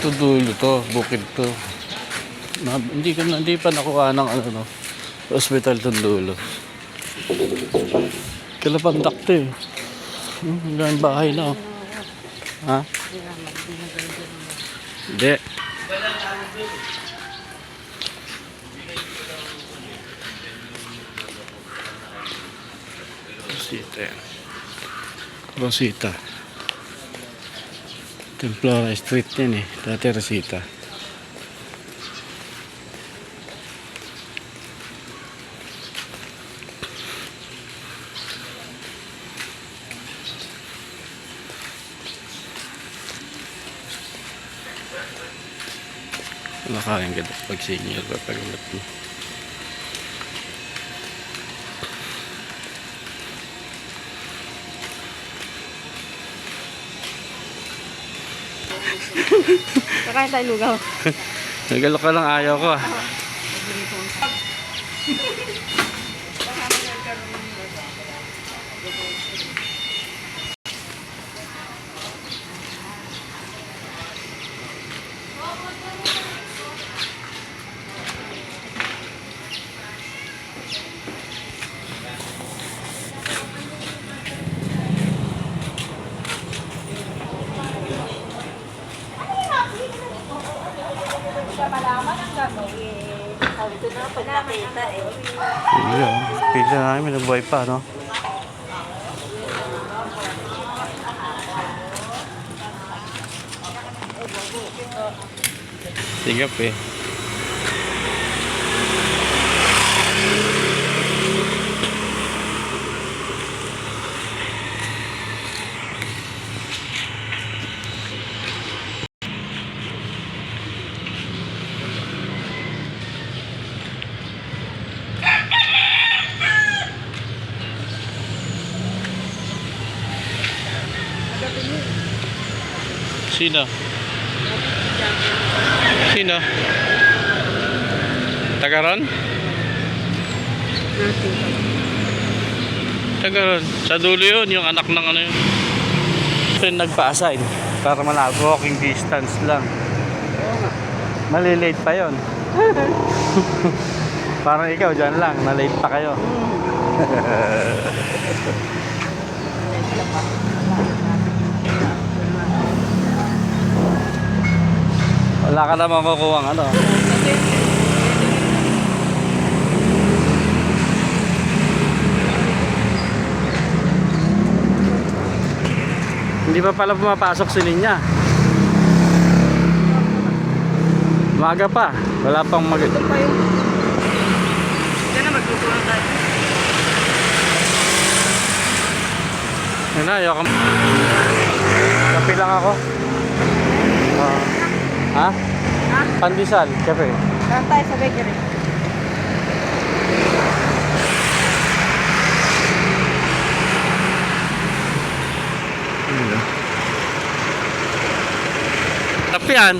Ito dulo to, bukid to. Hindi pa nakuha ng ano, no, hospital tong dulo. Kalapandak to eh. Hanggang bahay na oh. Ha? Hindi. Rosita yan. Rosita. Templora Street yan eh. Dati Rosita. Nakakain ka daw pag senior papagulat mo. Kakain tayo lugaw. Nagalok ka lang, ayaw ko ah. Malaman ang gagawin. Sabi ko na pag nakita eh. Iya, pizza namin nabuhay pa, no? Tingap eh. Sino? Sino? Tagaron? Tagaron. Sa dulo yun, yung anak ng ano yun. Nagpa-assign para malabo, walking distance lang. Malilate pa yun. Parang ikaw dyan lang, na-late pa kayo. Wala ka naman makukuha ng ano. Hindi pa pala pumapasok si Linya. Maga pa. Wala pang mag... Ito pa yung... Diyan na magluto lang tayo. Yan na, ayoko. Kape lang ako. Ha? Ha? Pandesal, kape. Saan tayo sa bakery? Kape yan.